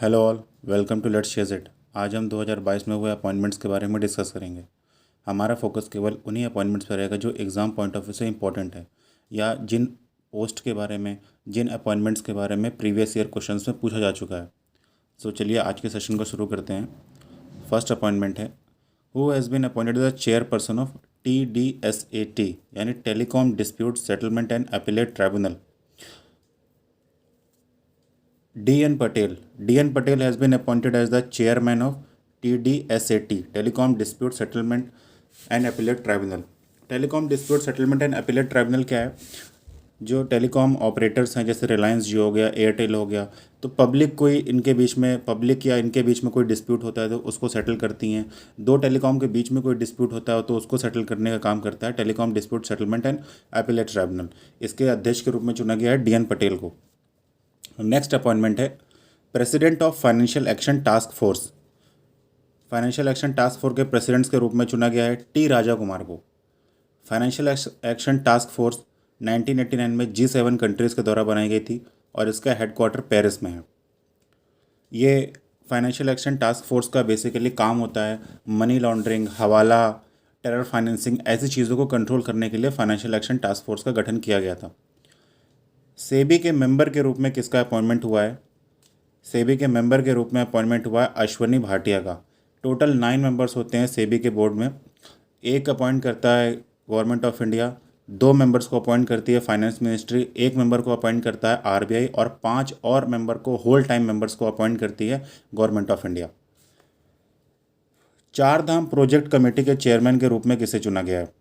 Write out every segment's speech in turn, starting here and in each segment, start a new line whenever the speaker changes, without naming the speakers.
Hello all, welcome to let's share it. आज हम 2022 में हुए अपॉइंटमेंट्स के बारे में डिस्कस करेंगे। हमारा फोकस केवल उन्हीं अपॉइंटमेंट्स पर रहेगा जो एग्ज़ाम पॉइंट ऑफ व्यू से इंपॉर्टेंट है, या जिन पोस्ट के बारे में, जिन अपॉइंटमेंट्स के बारे में प्रीवियस ईयर क्वेश्चंस में पूछा जा चुका है। सो चलिए आज के सेशन को शुरू करते हैं। फर्स्ट अपॉइंटमेंट है, who has been appointed the chairperson of TDSAT यानी telecom dispute settlement and appellate tribunal. D.N. Patel. D.N. Patel has been appointed as the chairman of TDSAT, Telecom Dispute Settlement and Appellate Tribunal. Telecom dispute settlement and appellate tribunal क्या है? जो telecom operators हैं, जैसे रिलायंस जियो हो गया, Airtel हो गया, तो पब्लिक या इनके बीच में कोई डिस्प्यूट होता है तो उसको सेटल करती हैं। दो टेलीकॉम के बीच में कोई डिस्प्यूट होता है तो उसको सेटल करने का काम करता है telecom dispute settlement and appellate tribunal. इसके अध्यक्ष के रूप में चुना गया है D.N. पटेल को। नेक्स्ट अपॉइंटमेंट है president of financial action task force. Financial action task force के प्रेसिडेंट्स के रूप में चुना गया है T. राजा कुमार को। फाइनेंशियल एक्शन टास्क फोर्स 1989 में G7 कंट्रीज़ के द्वारा बनाई गई थी और इसका हेडक्वार्टर पेरिस में है। ये फाइनेंशियल एक्शन टास्क फोर्स का बेसिकली काम होता है मनी लॉन्ड्रिंग, हवाला, टेरर फाइनेंसिंग, ऐसी चीज़ों को कंट्रोल करने के लिए फाइनेंशियल एक्शन टास्क फोर्स का गठन किया गया था। सेबी के मेंबर के रूप में किसका अपॉइंटमेंट हुआ है? सेबी के मेंबर के रूप में अपॉइंटमेंट हुआ है अश्वनी भाटिया का। टोटल 9 मेंबर्स होते हैं सेबी के बोर्ड में। एक अपॉइंट करता है गवर्नमेंट ऑफ इंडिया, 2 मेंबर्स को अपॉइंट करती है फाइनेंस मिनिस्ट्री, 1 मेंबर को अपॉइंट करता है RBI और 5 और मेंबर को, होल टाइम मेंबर्स को अपॉइंट करती है गवर्नमेंट ऑफ इंडिया। चार धाम प्रोजेक्ट कमेटी के चेयरमैन के रूप में किसे चुना गया है?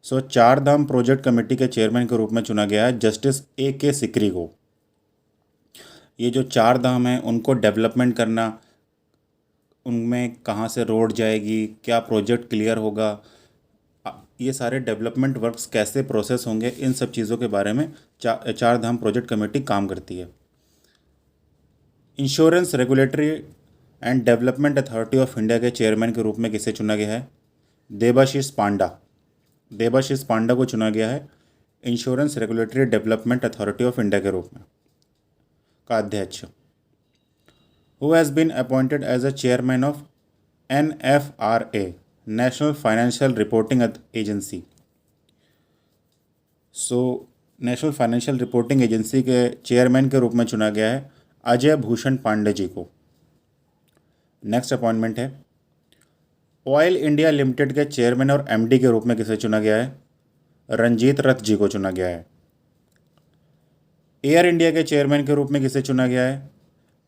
चार धाम प्रोजेक्ट कमेटी के चेयरमैन के रूप में चुना गया है जस्टिस A.K. सिकरी को। ये जो चार धाम हैं उनको डेवलपमेंट करना, उनमें कहाँ से रोड जाएगी, क्या प्रोजेक्ट क्लियर होगा, ये सारे डेवलपमेंट वर्क्स कैसे प्रोसेस होंगे, इन सब चीज़ों के बारे में चार धाम प्रोजेक्ट कमेटी काम करती है। Insurance regulatory and development authority of India के चेयरमैन के रूप में किसे चुना गया है? देबाशीष पांडा। देबाशीष पांडा को चुना गया है insurance regulatory development authority of India के रूप में का अध्यक्ष। Who has been appointed as a chairman of NFRA, national financial reporting agency. National financial reporting agency के चेयरमैन के रूप में चुना गया है अजय भूषण पांडे जी को। नेक्स्ट अपॉइंटमेंट है ऑयल इंडिया लिमिटेड के चेयरमैन और MD के रूप में किसे चुना गया है? रंजीत रथ जी को चुना गया है। एयर इंडिया के चेयरमैन के रूप में किसे चुना गया है?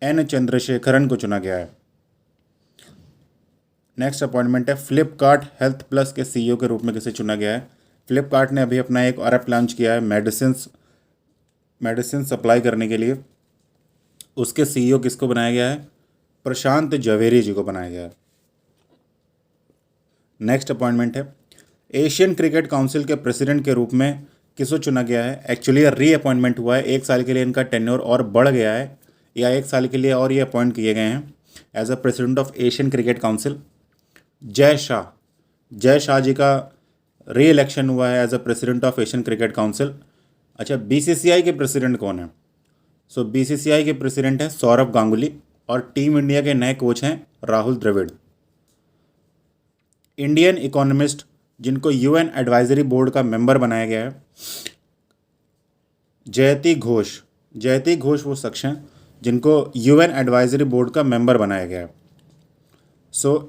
N. चंद्रशेखरन को चुना गया है। नेक्स्ट अपॉइंटमेंट है फ्लिपकार्ट हेल्थ प्लस के CEO के रूप में किसे चुना गया है? फ्लिपकार्ट ने अभी अपना एक ऐप लॉन्च किया है मेडिसिन सप्लाई करने के लिए। उसके CEO किसको बनाया गया है? प्रशांत जवेरी जी को बनाया गया है। नेक्स्ट अपॉइंटमेंट है एशियन क्रिकेट काउंसिल के प्रेसिडेंट के रूप में किसको चुना गया है? एक्चुअली रीअपॉइंटमेंट हुआ है, 1 साल के लिए इनका टेन्योर और बढ़ गया है, या 1 साल के लिए और ये अपॉइंट किए गए हैं as a president of Asian cricket council. Jay Shah ji का री इलेक्शन हुआ है as a president of Asian cricket council. अच्छा, BCCI के प्रेसिडेंट कौन है? BCCI के प्रेसिडेंट हैं सौरभ गांगुली और टीम इंडिया के नए कोच हैं राहुल द्रविड़। इंडियन इकोनॉमिस्ट जिनको UN एडवाइजरी बोर्ड का मेंबर बनाया गया है, जयति घोष वो शख्स हैं जिनको UN एडवाइजरी बोर्ड का मेंबर बनाया गया है।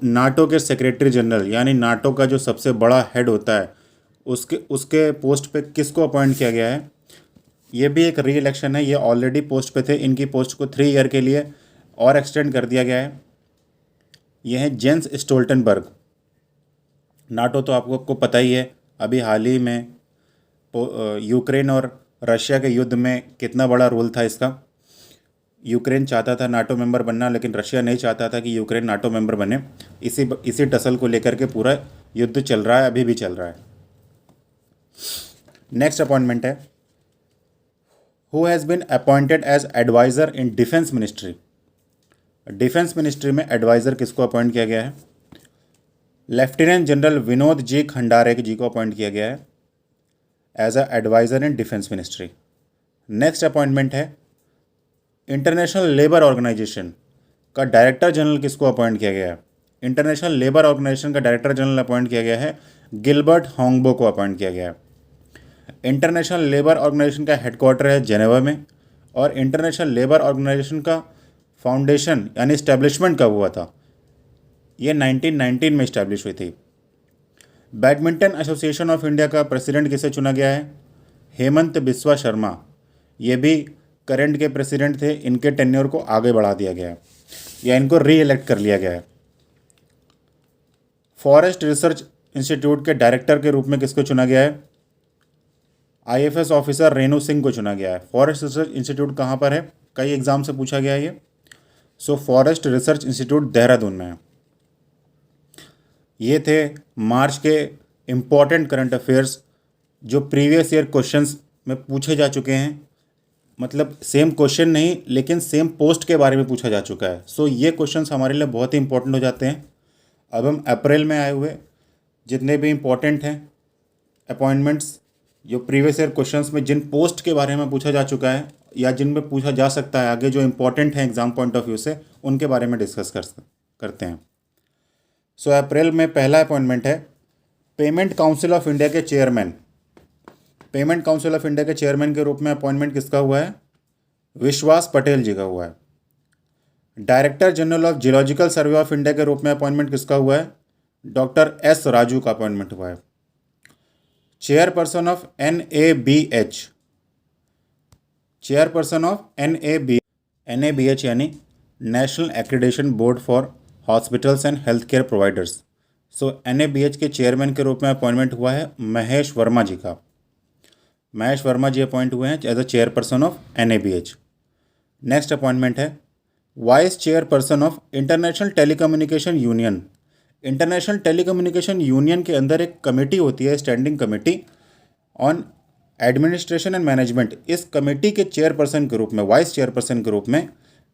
नाटो के सेक्रेटरी जनरल यानी नाटो का जो सबसे बड़ा हेड होता है, उसके पोस्ट पे किसको अपॉइंट किया गया है? ये भी एक री इलेक्शन है, ये ऑलरेडी पोस्ट पे थे, इनकी पोस्ट को 3 ईयर के लिए और एक्सटेंड कर दिया गया है। ये है जेंस स्टोल्टनबर्ग। नाटो तो आपको पता ही है, अभी हाल ही में यूक्रेन और रशिया के युद्ध में कितना बड़ा रोल था इसका। यूक्रेन चाहता था नाटो मेंबर बनना, लेकिन रशिया नहीं चाहता था कि यूक्रेन नाटो मेंबर बने। इसी टसल को लेकर के पूरा युद्ध चल रहा है, अभी भी चल रहा है। नेक्स्ट अपॉइंटमेंट है who has been appointed as adviser in defence ministry. Defence ministry में एडवाइज़र किसको अपॉइंट किया गया है? लेफ्टिनेंट जनरल विनोद जी खंडारे जी को अपॉइंट किया गया है as a adviser in defence ministry. Next appointment है इंटरनेशनल लेबर ऑर्गेनाइजेशन का डायरेक्टर जनरल किसको अपॉइंट किया गया है? इंटरनेशनल लेबर ऑर्गेनाइजेशन का डायरेक्टर जनरल अपॉइंट किया गया है गिलबर्ट होंगबो को अपॉइंट किया गया है। इंटरनेशनल लेबर ऑर्गेनाइजेशन का हेडक्वार्टर है जेनेवा में, और इंटरनेशनल लेबर ऑर्गेनाइजेशन का फाउंडेशन यानी इस्टेब्लिशमेंट कब हुआ था? ये 1919 में इस्टेब्लिश हुई थी। बैडमिंटन एसोसिएशन ऑफ इंडिया का प्रेसिडेंट किसे चुना गया है? हेमंत बिस्वा शर्मा। ये भी करंट के प्रेसिडेंट थे, इनके टेन्योर को आगे बढ़ा दिया गया है या इनको री इलेक्ट कर लिया गया है। फॉरेस्ट रिसर्च इंस्टीट्यूट के डायरेक्टर के रूप में किसको चुना गया है? आईएफएस ऑफिसर रेणु सिंह को चुना गया है। फॉरेस्ट रिसर्च इंस्टीट्यूट कहाँ पर है? कई एग्जाम से पूछा गया है ये। फॉरेस्ट रिसर्च इंस्टीट्यूट देहरादून में है। ये थे मार्च के इम्पॉर्टेंट करंट अफेयर्स जो प्रीवियस ईयर क्वेश्चंस में पूछे जा चुके हैं। मतलब सेम क्वेश्चन नहीं, लेकिन सेम पोस्ट के बारे में पूछा जा चुका है। ये क्वेश्चंस हमारे लिए बहुत ही इंपॉर्टेंट हो जाते हैं। अब हम अप्रैल में आए हुए जितने भी इम्पॉर्टेंट हैं अपॉइंटमेंट्स, जो प्रीवियस ईयर क्वेश्चंस में जिन पोस्ट के बारे में पूछा जा चुका है या जिन में पूछा जा सकता है आगे, जो इम्पोर्टेंट हैं एग्जाम पॉइंट ऑफ व्यू से, उनके बारे में डिस्कस करते हैं। अप्रैल में पहला अपॉइंटमेंट है पेमेंट काउंसिल ऑफ इंडिया के chairman. Payment council of India के चेयरमैन के रूप में अपॉइंटमेंट किसका हुआ है? विश्वास पटेल जी का हुआ है। Director general of geological survey of India के रूप में अपॉइंटमेंट किसका हुआ है? डॉक्टर एस राजू का अपॉइंटमेंट हुआ है। Chairperson of NABH, chairperson of NABH यानी national accreditation board for hospitals and health care providers. NABH के चेयरमैन के रूप में अपॉइंटमेंट हुआ है महेश वर्मा जी का। महेश वर्मा जी अपॉइंट हुए हैं as a chairperson of NABH। Next appointment है vice chairperson of international telecommunication union. International telecommunication union के अंदर एक कमेटी होती है, standing committee on administration and management. इस कमेटी के चेयरपर्सन के रूप में, वाइस चेयरपर्सन के रूप में,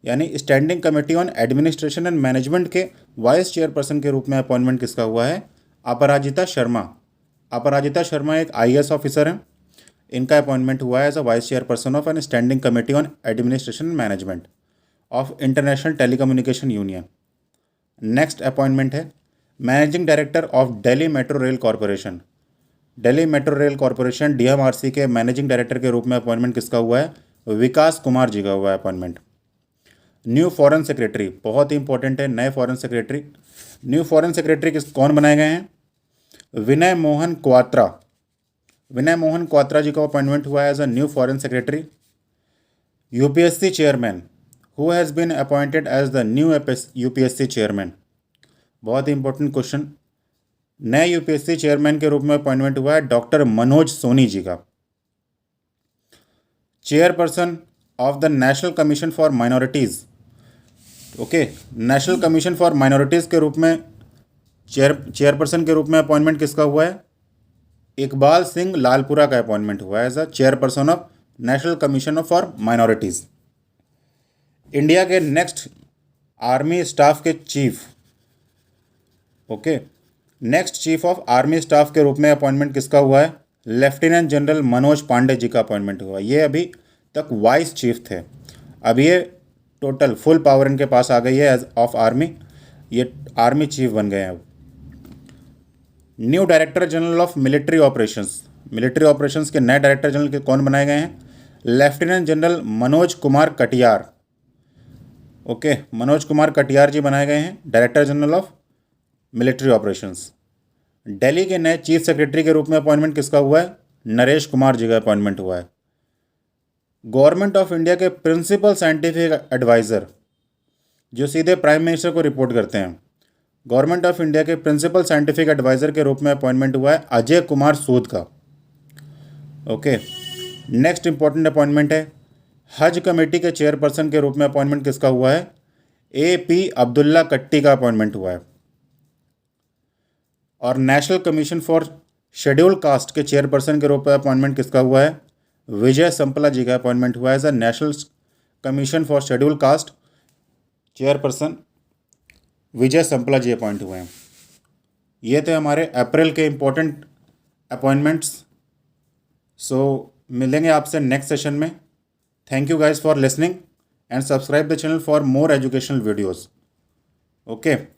यानी standing committee on administration and management के वाइस चेयरपर्सन के रूप में अपॉइंटमेंट किसका हुआ है? अपराजिता शर्मा। अपराजिता शर्मा एक IAS ऑफिसर हैं, इनका अपॉइंटमेंट हुआ है as a vice chairperson of an standing committee on administration and management of international telecommunication union. Next appointment है managing director of Delhi metro rail corporation. Delhi metro rail corporation DMRC के managing director के रूप में appointment किसका हुआ है? विकास कुमार जी का हुआ है अपॉइंटमेंट। न्यू फॉरेन सेक्रेटरी बहुत ही इंपॉर्टेंट है, नए foreign secretary. New foreign secretary कौन बनाए गए हैं? विनय मोहन क्वात्रा। विनय मोहन क्वात्रा जी का अपॉइंटमेंट हुआ है as a new foreign secretary. UPSC chairman, who has been appointed as the new UPSC chairman. बहुत ही इंपॉर्टेंट क्वेश्चन। नए UPSC चेयरमैन के रूप में अपॉइंटमेंट हुआ है डॉक्टर मनोज सोनी जी का। Chairperson of the national commission for minorities. Okay, national commission for minorities के रूप में चेयरपर्सन के रूप में अपॉइंटमेंट किसका हुआ है? इकबाल सिंह लालपुरा का अपॉइंटमेंट हुआ है as a chairperson of national commission for minorities. India के नेक्स्ट आर्मी स्टाफ के chief, okay, next chief of army staff के रूप में अपॉइंटमेंट किसका हुआ है? लेफ्टिनेंट जनरल मनोज पांडे जी का अपॉइंटमेंट हुआ। ये अभी तक वाइस चीफ थे, अब ये टोटल फुल पावर इनके पास आ गई है एज ऑफ आर्मी, ये आर्मी चीफ बन गए हैं अब। New director general of military operations. Military operations के नए डायरेक्टर जनरल के कौन बनाए गए हैं? Lieutenant general Manoj Kumar Katiyar. Okay, Manoj Kumar Katiyar ji बनाए गए हैं director general of military operations. Delhi के नए चीफ सेक्रेटरी के रूप में अपॉइंटमेंट किसका हुआ है? नरेश कुमार जी का अपॉइंटमेंट हुआ है। गवर्नमेंट ऑफ इंडिया के प्रिंसिपल साइंटिफिक एडवाइज़र, जो सीधे प्राइम मिनिस्टर को रिपोर्ट करते हैं, गवर्नमेंट ऑफ इंडिया के प्रिंसिपल साइंटिफिक एडवाइज़र के रूप में अपॉइंटमेंट हुआ है अजय कुमार सूद का। ओके, नेक्स्ट इंपॉर्टेंट अपॉइंटमेंट है हज कमेटी के चेयरपर्सन के रूप में अपॉइंटमेंट किसका हुआ है? AP अब्दुल्ला कट्टी का अपॉइंटमेंट हुआ है। और national commission for scheduled cast के चेयरपर्सन के रूप में अपॉइंटमेंट किसका हुआ है? विजय संपला जी का अपॉइंटमेंट हुआ है as a national commission for scheduled caste chairperson. Vijay Sampla ji appoint हुए हैं। ये थे हमारे अप्रैल के इम्पोर्टेंट अपॉइंटमेंट्स। मिलेंगे आपसे नेक्स्ट सेशन में। Thank you guys for listening and subscribe the channel for more educational videos. Okay.